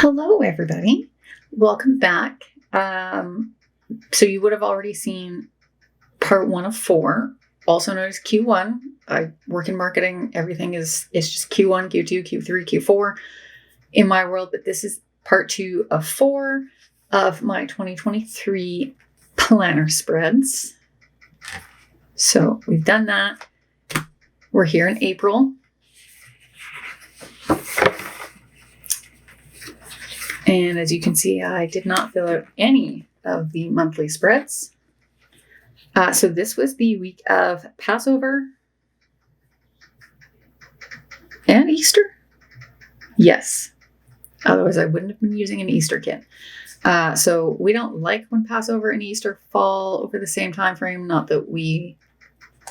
Hello, everybody. Welcome back. So you would have already seen part 1 of 4, also known as Q1. I work in marketing. Everything it's just Q1, Q2, Q3, Q4 in my world. But this is part 2 of 4 of my 2023 planner spreads. So we've done that. We're here in April. And as you can see, I did not fill out any of the monthly spreads. So this was the week of Passover and Easter. Yes. Otherwise, I wouldn't have been using an Easter kit. So we don't like when Passover and Easter fall over the same time frame. Not that we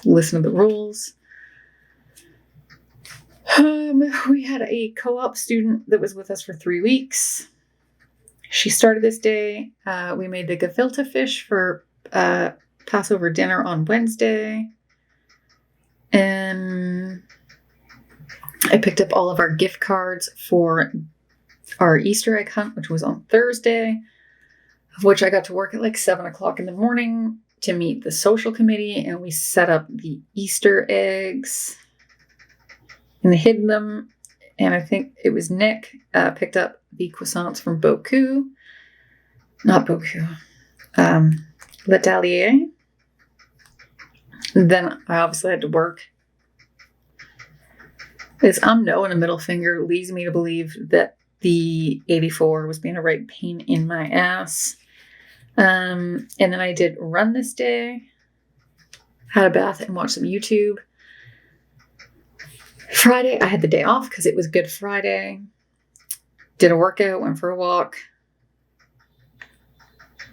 listen to the rules. We had a co-op student that was with us for 3 weeks. She started this day. We made the gefilte fish for Passover dinner on Wednesday. And I picked up all of our gift cards for our Easter egg hunt, which was on Thursday, of which I got to work at like 7 o'clock in the morning to meet the social committee. And we set up the Easter eggs and hid them. And I think it was Nick picked up the croissants from L'Atelier. Then I obviously had to work. This no and a middle finger leads me to believe that the 84 was being a right pain in my ass. And then I did run this day, had a bath and watched some YouTube. Friday, I had the day off because it was Good Friday. Did a workout, went for a walk.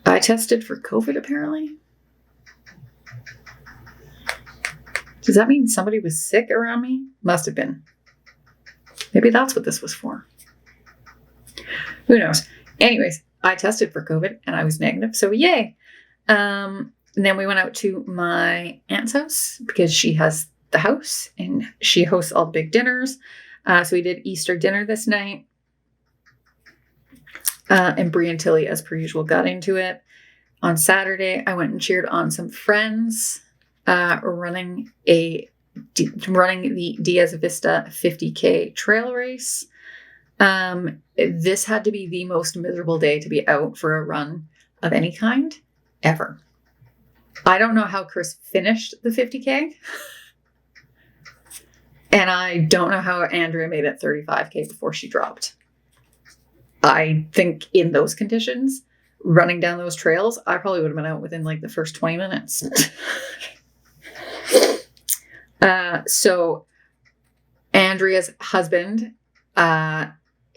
I tested for COVID, apparently. Does that mean somebody was sick around me? Must have been. Maybe that's what this was for. Who knows? Anyways, I tested for COVID and I was negative, so yay. And then we went out to my aunt's house because she has the house and she hosts all the big dinners. So we did Easter dinner this night. And Brie and Tilly, as per usual, got into it. On Saturday, I went and cheered on some friends running the Diaz Vista 50K trail race. This had to be the most miserable day to be out for a run of any kind ever. I don't know how Chris finished the 50K. And I don't know how Andrea made it 35K before she dropped. I think in those conditions, running down those trails, I probably would have been out within like the first 20 minutes. So Andrea's husband,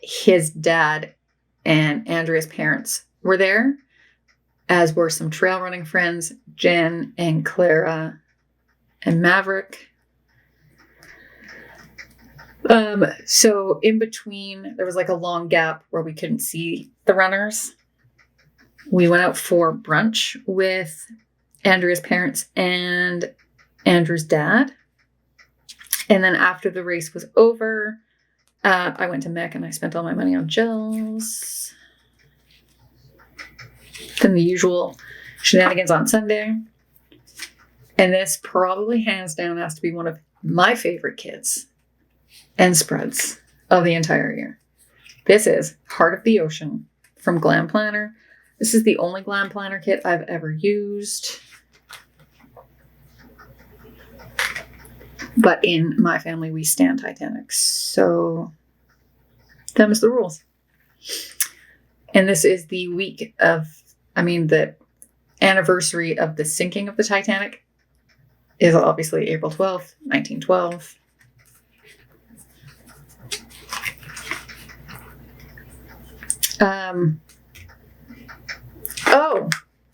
his dad, and Andrea's parents were there, as were some trail running friends, Jen and Clara and Maverick. So in between, there was like a long gap where we couldn't see the runners. We went out for brunch with Andrea's parents and Andrew's dad. And then after the race was over, I went to Mecca and I spent all my money on gels. Then the usual shenanigans on Sunday. And this probably hands down has to be one of my favorite kits and spreads of the entire year. This is Heart of the Ocean from Glam Planner. This is the only Glam Planner kit I've ever used. But in my family, we stand Titanic. So, them's the rules. And this is the the anniversary of the sinking of the Titanic is obviously April 12th, 1912.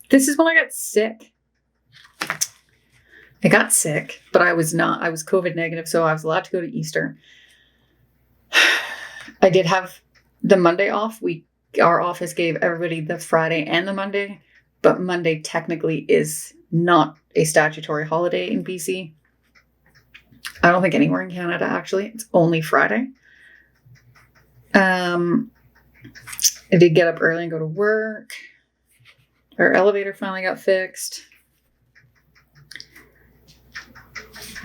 This is when I got sick. I got sick, but I was COVID negative, so I was allowed to go to Easter. I did have the Monday off. Our office gave everybody the Friday and the Monday, but Monday technically is not a statutory holiday in BC. I don't think anywhere in Canada, actually. It's only Friday. I did get up early and go to work. Our elevator finally got fixed.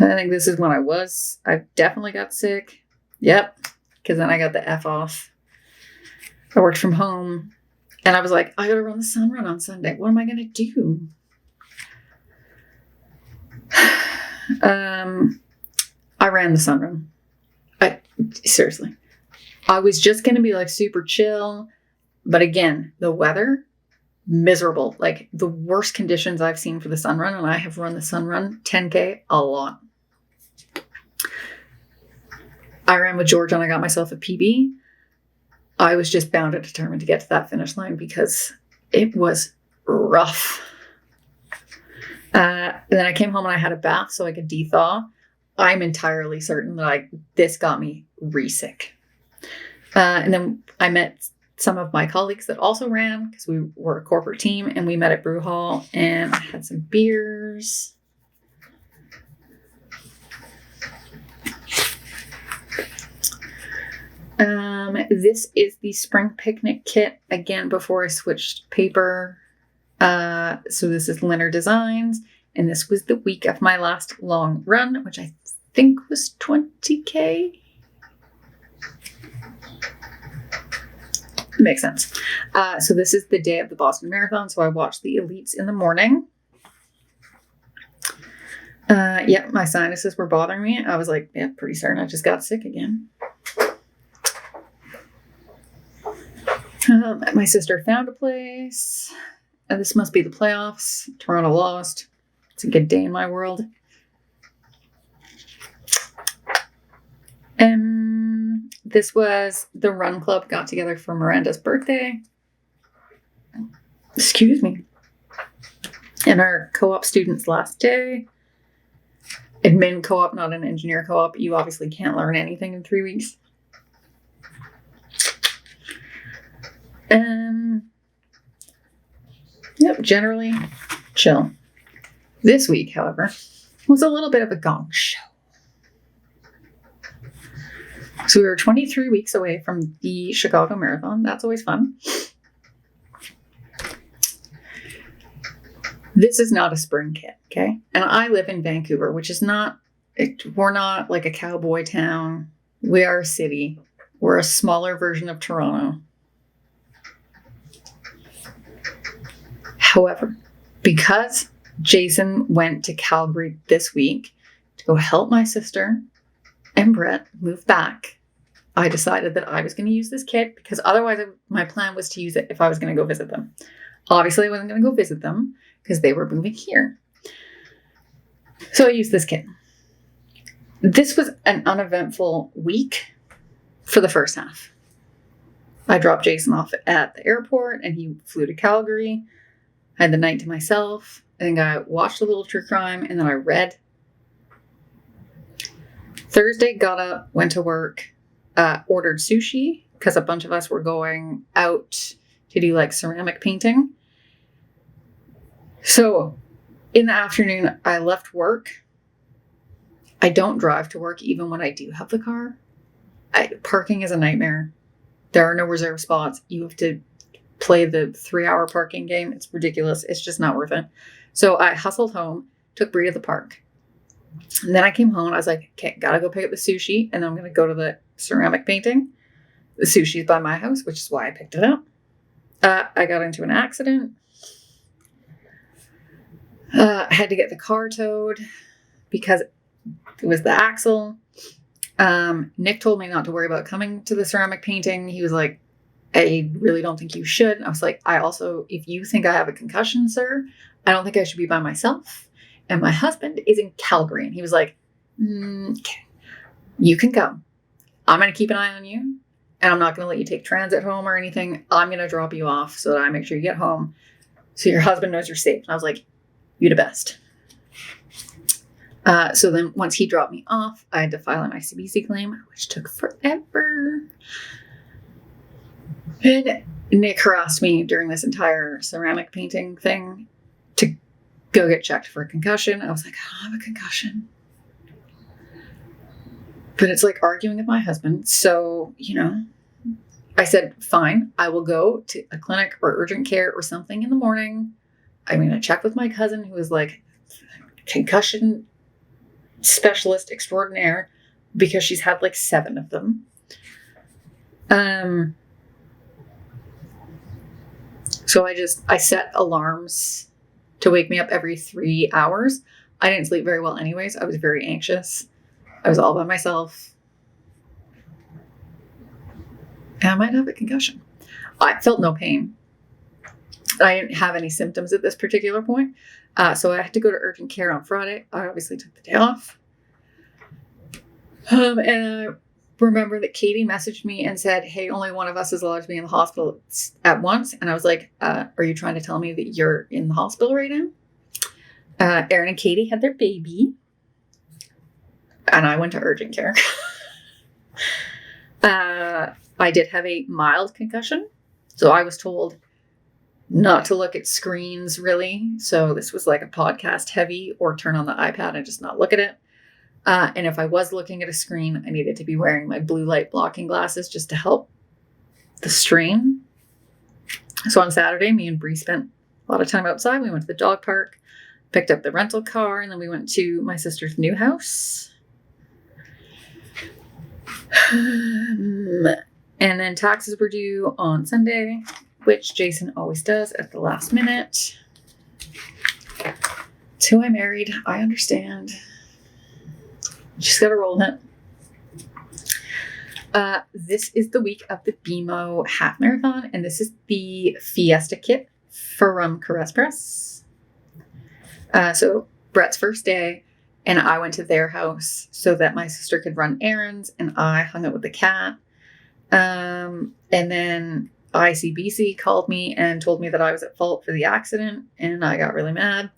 I think this is when I definitely got sick. Yep. Because then I got the F off. I worked from home. And I was like, I got to run the sun run on Sunday. What am I going to do? I ran the sun run. Seriously. I was just going to be like super chill. But again, the weather, miserable. Like the worst conditions I've seen for the sun run. And I have run the sun run 10K a lot. I ran with George and I got myself a PB. I was just bound and determined to get to that finish line because it was rough. And then I came home and I had a bath so I could de-thaw. I'm entirely certain that this got me re-sick. And then I met some of my colleagues that also ran because we were a corporate team and we met at Brew Hall and I had some beers. This is the spring picnic kit again before I switched paper. So this is Linner Designs, and this was the week of my last long run, which I think was 20K. Makes sense. So this is the day of the Boston Marathon. So I watched the elites in the morning. Yeah, my sinuses were bothering me. I was like, yeah, pretty certain I just got sick again. My sister found a place. This must be the playoffs. Toronto lost. It's a good day in my world. This was the run club got together for Miranda's birthday. Excuse me. And our co-op students' last day. Admin co-op, not an engineer co-op. You obviously can't learn anything in 3 weeks. Yep, generally chill. This week, however, was a little bit of a gong show. So we were 23 weeks away from the Chicago Marathon. That's always fun. This is not a spring kit, okay? And I live in Vancouver, which is we're not like a cowboy town. We are a city. We're a smaller version of Toronto. However, because Jason went to Calgary this week to go help my sister and Brett move back, I decided that I was going to use this kit because otherwise my plan was to use it if I was going to go visit them. Obviously, I wasn't going to go visit them because they were moving here. So I used this kit. This was an uneventful week for the first half. I dropped Jason off at the airport and he flew to Calgary. I had the night to myself. I think I watched a little true crime and then I read. Thursday, got up, went to work, ordered sushi because a bunch of us were going out to do like ceramic painting. So in the afternoon, I left work. I don't drive to work even when I do have the car. Parking is a nightmare. There are no reserve spots. You have to play the 3-hour parking game. It's ridiculous. It's just not worth it. So I hustled home, took Brie to the park. And then I came home and I was like, okay, gotta go pick up the sushi. And then I'm going to go to the ceramic painting. The sushi's by my house, which is why I picked it up. I got into an accident. I had to get the car towed because it was the axle. Nick told me not to worry about coming to the ceramic painting. He was like, I really don't think you should. I was like, if you think I have a concussion, sir, I don't think I should be by myself. And my husband is in Calgary. And he was like, okay, you can come. I'm going to keep an eye on you. And I'm not going to let you take transit home or anything. I'm going to drop you off so that I make sure you get home. So your husband knows you're safe. And I was like, you the best. So then once he dropped me off, I had to file an ICBC claim, which took forever. And Nick harassed me during this entire ceramic painting thing to go get checked for a concussion. I was like, I don't have a concussion. But it's like arguing with my husband. So, I said, fine, I will go to a clinic or urgent care or something in the morning. I'm going to check with my cousin, who is like concussion specialist extraordinaire, because she's had like 7 of them. So I set alarms to wake me up every 3 hours. I didn't sleep very well anyways. I was very anxious. I was all by myself. And I might have a concussion. I felt no pain. I didn't have any symptoms at this particular point. So I had to go to urgent care on Friday. I obviously took the day off. And I remember that Katie messaged me and said, hey, only one of us is allowed to be in the hospital at once. And I was like, are you trying to tell me that you're in the hospital right now? Aaron and Katie had their baby. And I went to urgent care. I did have a mild concussion. So I was told not to look at screens, really. So this was like a podcast heavy, or turn on the iPad and just not look at it. And if I was looking at a screen, I needed to be wearing my blue light blocking glasses just to help the strain. So on Saturday, me and Bree spent a lot of time outside. We went to the dog park, picked up the rental car, and then we went to my sister's new house. And then taxes were due on Sunday, which Jason always does at the last minute. It's who I married. I understand. Just gotta roll with it. This is the week of the BMO half marathon, and this is the Fiesta kit from Caress Press. So Brett's first day, and I went to their house so that my sister could run errands, and I hung out with the cat. And then ICBC called me and told me that I was at fault for the accident, and I got really mad.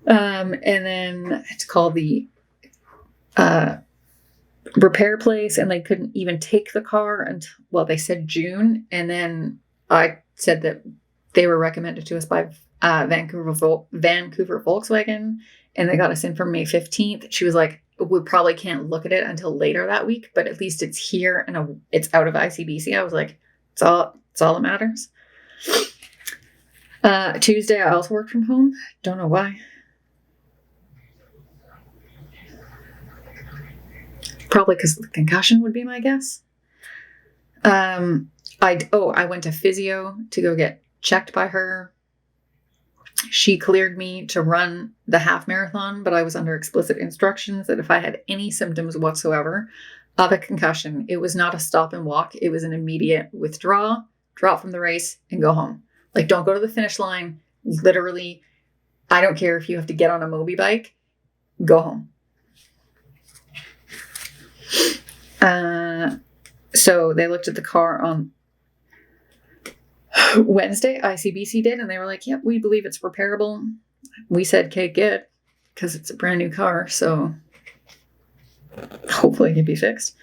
And then I had to call the repair place, and they couldn't even take the car until, well, they said June. And then I said that they were recommended to us by Vancouver Volkswagen, and they got us in for May 15th. She was like, we probably can't look at it until later that week, but at least it's here and it's out of ICBC. I was like, it's all that matters. Tuesday, I also worked from home. Don't know why. Probably because the concussion would be my guess. I went to physio to go get checked by her. She cleared me to run the half marathon, but I was under explicit instructions that if I had any symptoms whatsoever of a concussion, it was not a stop and walk. It was an immediate withdraw, drop from the race, and go home. Like, don't go to the finish line. Literally, I don't care if you have to get on a Moby bike, go home. So they looked at the car on Wednesday, ICBC did, and they were like, yep, we believe it's repairable. We said, okay, good, because it's a brand new car, so hopefully it can be fixed.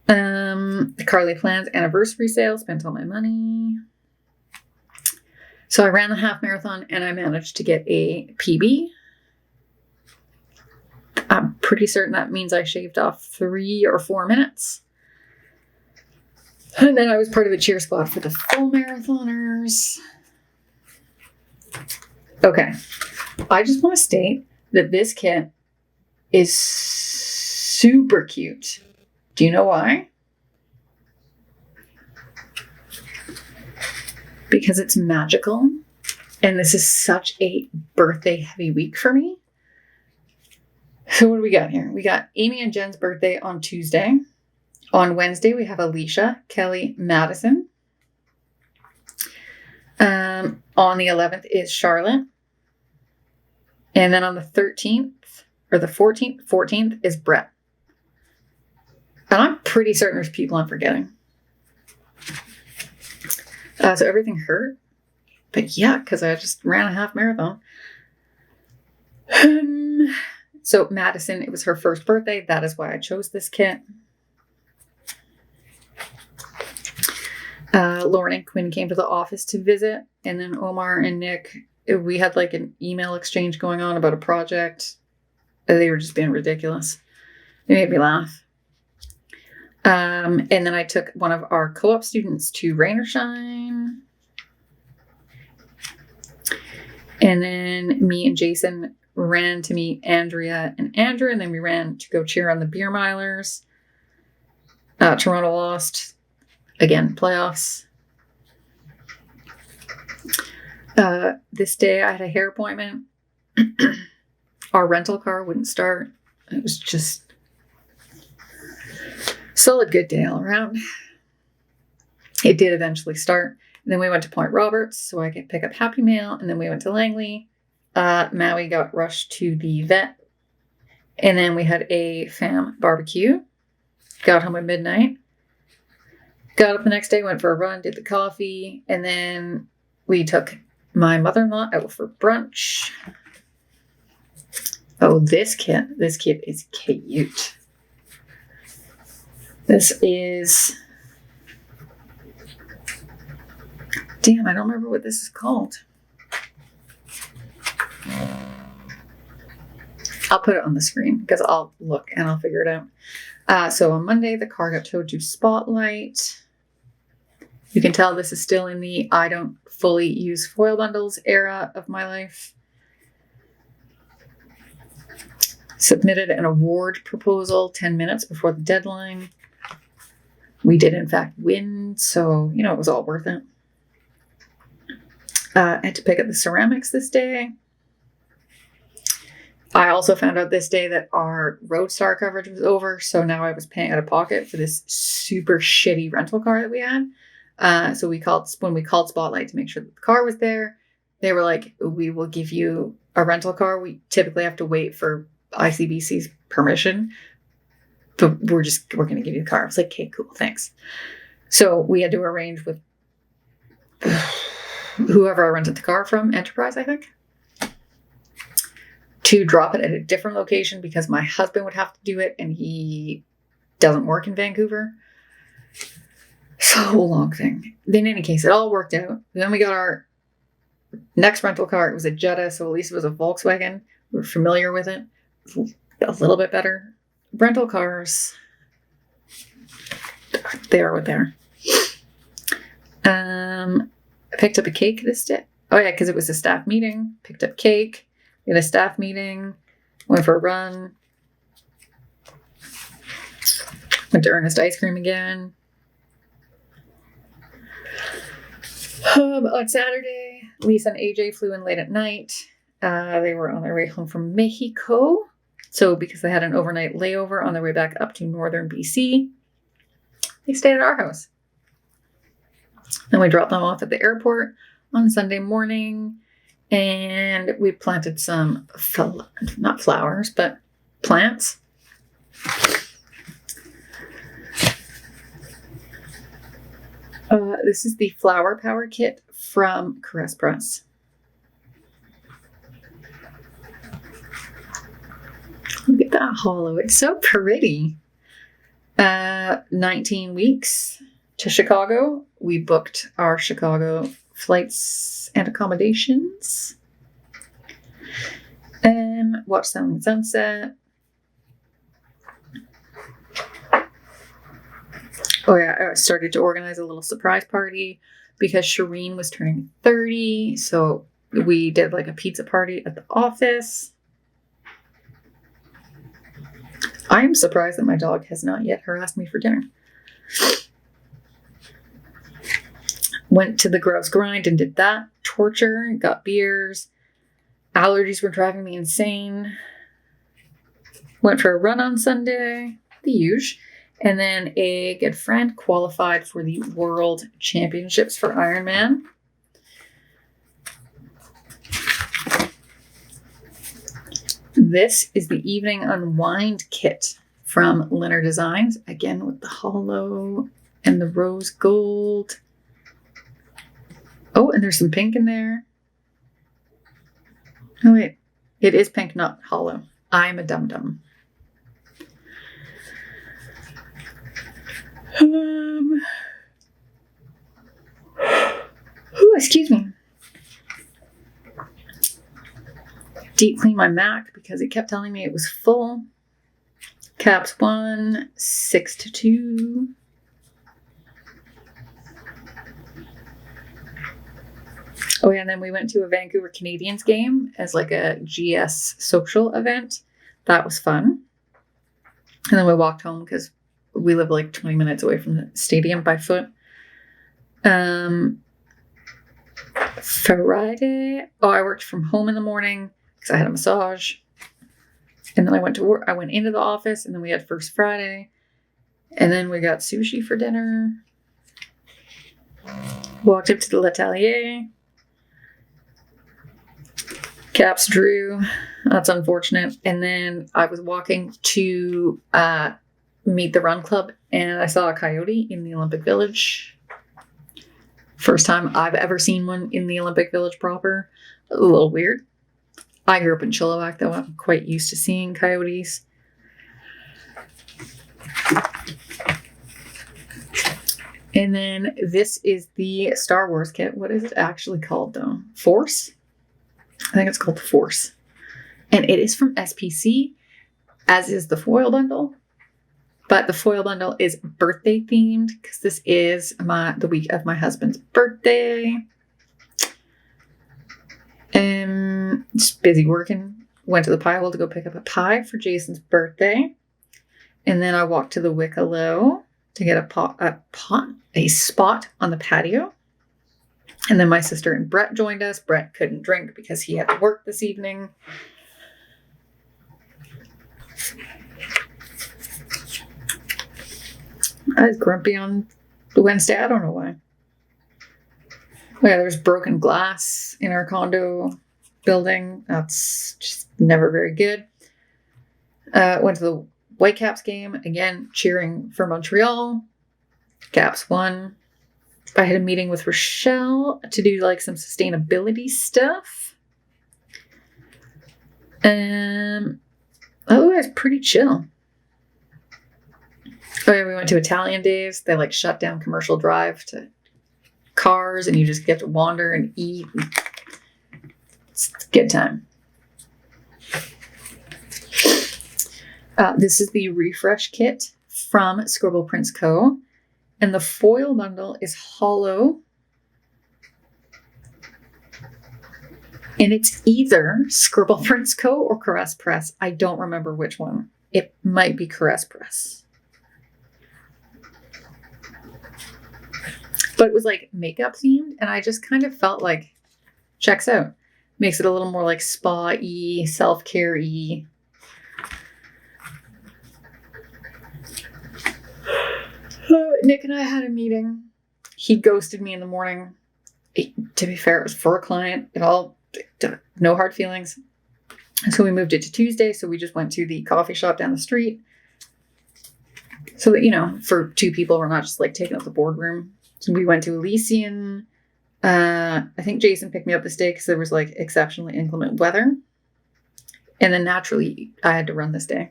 The Carly Plans anniversary sale, spent all my money. So I ran the half marathon, and I managed to get a PB. I'm pretty certain that means I shaved off 3 or 4 minutes. And then I was part of the cheer squad for the full marathoners. Okay. I just want to state that this kit is super cute. Do you know why? Because it's magical. And this is such a birthday heavy week for me. So what do we got here? We got Amy and Jen's birthday on Tuesday. On Wednesday, we have Alicia, Kelly, Madison. On the 11th is Charlotte. And then on the 13th, or the 14th is Brett. And I'm pretty certain there's people I'm forgetting. So everything hurt. But yeah, because I just ran a half marathon. So Madison, it was her first birthday. That is why I chose this kit. Lauren and Quinn came to the office to visit. And then Omar and Nick, we had like an email exchange going on about a project. They were just being ridiculous. They made me laugh. And then I took one of our co-op students to Rain or Shine. And then me and Jason ran to meet Andrea and Andrew, and then we ran to go cheer on the Beer Milers. Toronto lost. Again, playoffs. This day I had a hair appointment. Our rental car wouldn't start. It was just solid good day all around. It did eventually start. And then we went to Point Roberts so I could pick up Happy Mail. And then we went to Langley. Maui got rushed to the vet. And then we had a fam barbecue. Got home at midnight. Got up the next day, went for a run, did the coffee. And then we took my mother-in-law out for brunch. Oh, this kid is cute. This is... Damn, I don't remember what this is called. I'll put it on the screen because I'll look and I'll figure it out. So on Monday, the car got towed to Spotlight. You can tell this is still in the I don't fully use foil bundles era of my life. Submitted an award proposal 10 minutes before the deadline. We did, in fact, win, so, it was all worth it. I had to pick up the ceramics this day. I also found out this day that our Roadstar coverage was over, so now I was paying out of pocket for this super shitty rental car that we had. So when we called Spotlight to make sure that the car was there, they were like, we will give you a rental car. We typically have to wait for ICBC's permission, but we're going to give you the car. I was like, okay, cool, thanks. So we had to arrange with whoever I rented the car from, Enterprise, I think, to drop it at a different location because my husband would have to do it and he doesn't work in Vancouver. So long thing. In any case, it all worked out. Then we got our next rental car. It was a Jetta, so at least it was a Volkswagen. We were familiar with it. A little bit better. Rental cars, they are what they are. I picked up a cake this day. Oh yeah, because it was a staff meeting. Picked up cake. We had a staff meeting. Went for a run. Went to Ernest Ice Cream again. On Saturday, Lisa and AJ flew in late at night. They were on their way home from Mexico. So because they had an overnight layover on their way back up to northern BC, they stayed at our house. Then we dropped them off at the airport on Sunday morning. And we planted some, not flowers, but plants. This is the flower power kit from Caress Press. Look at that hollow. It's so pretty. 19 weeks to Chicago. We booked our Chicago flights and accommodations. Watched Selling Sunset. Oh yeah, I started to organize a little surprise party because Shireen was turning 30. So we did like a pizza party at the office. I am surprised that my dog has not yet harassed me for dinner. Went to the Gross Grind and did that. Torture, got beers. Allergies were driving me insane. Went for a run on Sunday, the huge. And then a good friend qualified for the World Championships for Ironman. This is the Evening Unwind kit from Linner Designs. Again, with the hollow and the rose gold. Oh, and there's some pink in there. Oh, wait. It is pink, not hollow. I'm a dum-dum. Excuse me. Deep clean my Mac because it kept telling me it was full. Caps won 6-2. Oh yeah, and then we went to a Vancouver Canadians game as like a GS social event. That was fun. And then we walked home because we live like 20 minutes away from the stadium by foot. Friday, I worked from home in the morning because I had a massage. And then I went to work. I went into the office, and then we had First Friday. And then we got sushi for dinner. Walked up to the L'Atelier. Caps drew. That's unfortunate. And then I was walking to meet the run club, and I saw a coyote in the Olympic Village. First time I've ever seen one in the Olympic Village proper. A little weird. I grew up in Chilliwack, though. I'm quite used to seeing coyotes. And then this is the Star Wars kit. What is it actually called, though? Force? I think it's called the Force. And it is from SPC, as is the foil bundle. But the foil bundle is birthday themed because this is the week of my husband's birthday. Just busy working. Went to the pie hole to go pick up a pie for Jason's birthday. And then I walked to the Wicklow to get a spot on the patio. And then my sister and Brett joined us. Brett couldn't drink because he had to work this evening. I was grumpy on Wednesday. I don't know why. Yeah, there's broken glass in our condo building. That's just never very good. Went to the Whitecaps game. Again, cheering for Montreal. Caps won. I had a meeting with Rochelle to do like some sustainability stuff. Otherwise, pretty chill. Oh yeah, we went to Italian Days. They like shut down Commercial Drive to cars, and you just get to wander and eat. It's a good time. This is the refresh kit from Scribble Prints Co. And the foil bundle is hollow. And it's either Scribble Prints Co. or Caress Press. I don't remember which one. It might be Caress Press. But it was like makeup themed, and I just kind of felt like checks out. Makes it a little more like spa-y, self-care-y. Nick and I had a meeting. He ghosted me in the morning. To be fair, it was for a client. No hard feelings. So we moved it to Tuesday. So we just went to the coffee shop down the street. So that, for two people, we're not just like taking up the boardroom. So we went to Elysian. I think Jason picked me up this day because there was like exceptionally inclement weather. And then naturally, I had to run this day.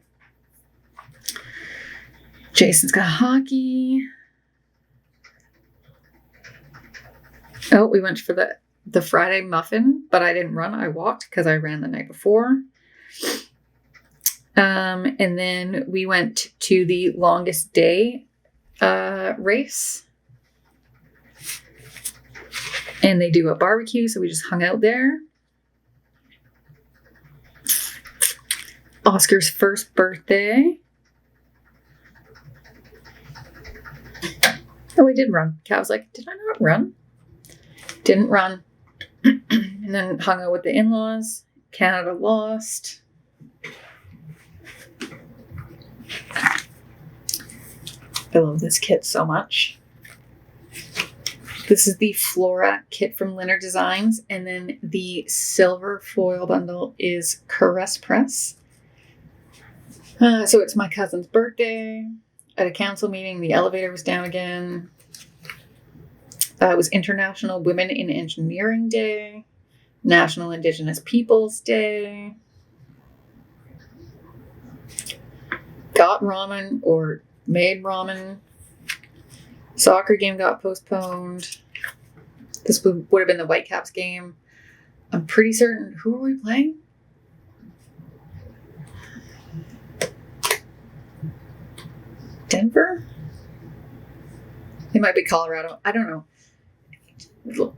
Jason's got hockey. Oh, we went for the Friday muffin, but I didn't run. I walked because I ran the night before. And then we went to the longest day race. And they do a barbecue, so we just hung out there. Oscar's first birthday. Oh, we did run. Kat was like, did I not run? Didn't run. And then hung out with the in-laws. Canada lost. I love this kit so much. This is the Flora kit from Linner Designs. And then the silver foil bundle is Caress Press. So it's my cousin's birthday. At a council meeting, the elevator was down again. It was International Women in Engineering Day. National Indigenous Peoples Day. Got ramen or made ramen. Soccer game got postponed. This would have been the Whitecaps game. I'm pretty certain. Who are we playing? Denver? It might be Colorado. I don't know.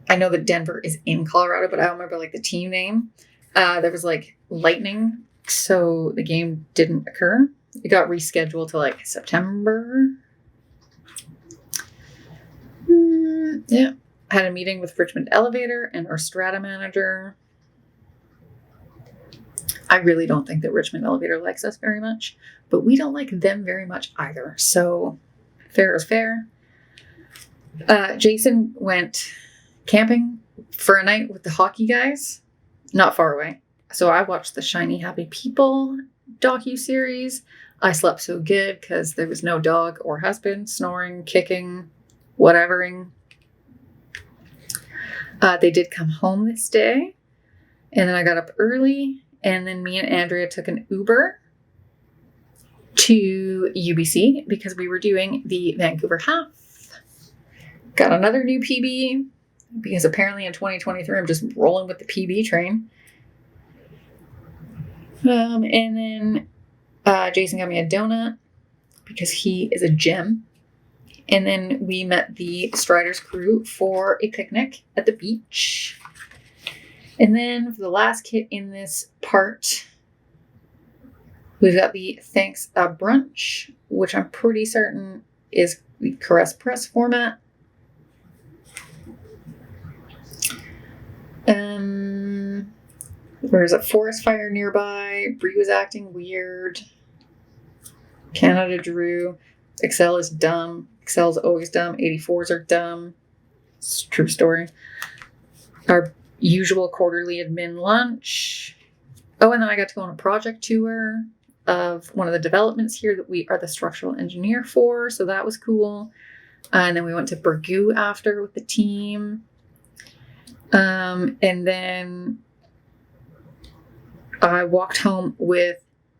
I know that Denver is in Colorado, but I don't remember like the team name. There was like lightning, so the game didn't occur. It got rescheduled to like September. Yeah. I had a meeting with Richmond Elevator and our strata manager. I really don't think that Richmond Elevator likes us very much, but we don't like them very much either. So fair is fair. Jason went camping for a night with the hockey guys, not far away. So I watched the Shiny Happy People docu-series. I slept so good because there was no dog or husband snoring, kicking, whatevering. They did come home this day, and then I got up early, and then me and Andrea took an Uber to UBC because we were doing the Vancouver half. Got another new PB because apparently in 2023 I'm just rolling with the PB train. And then Jason got me a donut because he is a gem. And then we met the Striders crew for a picnic at the beach. And then for the last kit in this part, we've got the Thanks Brunch, which I'm pretty certain is the Caress Press format. There's a forest fire nearby. Bree was acting weird. Canada drew. Excel is dumb. Excel's always dumb. 84s are dumb. It's a true story. Our usual quarterly admin lunch. Oh, and then I got to go on a project tour of one of the developments here that we are the structural engineer for. So that was cool. And then we went to Burgoo after with the team. And then I walked home with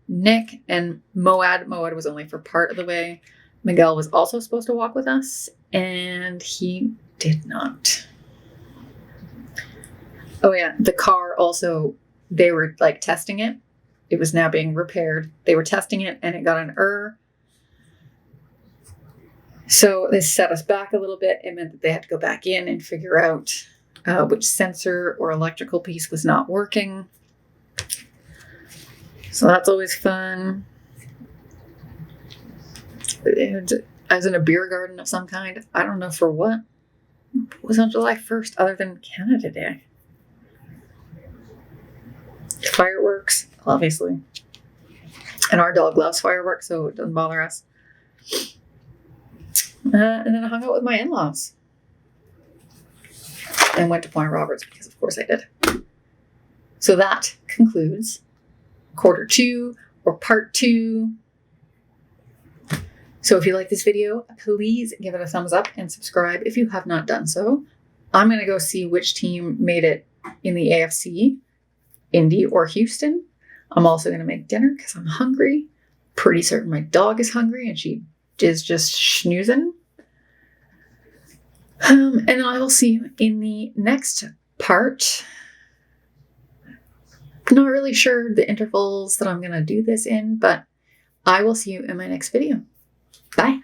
Nick and Moad. Moad was only for part of the way. Miguel was also supposed to walk with us, and he did not. Oh yeah, the car also, they were like testing it. It was now being repaired. They were testing it, and it got an error. So this set us back a little bit. It meant that they had to go back in and figure out which sensor or electrical piece was not working. So that's always fun. I was in a beer garden of some kind. I don't know for what. It was on July 1st other than Canada Day. Fireworks, obviously. And our dog loves fireworks, so it doesn't bother us. And then I hung out with my in-laws. And went to Point Roberts because of course I did. So that concludes quarter 2 or part 2. So if you like this video, please give it a thumbs up and subscribe if you have not done so. I'm going to go see which team made it in the AFC, Indy or Houston. I'm also going to make dinner because I'm hungry. Pretty certain my dog is hungry and she is just schnoozing. And I will see you in the next part. Not really sure the intervals that I'm going to do this in, but I will see you in my next video. Bye.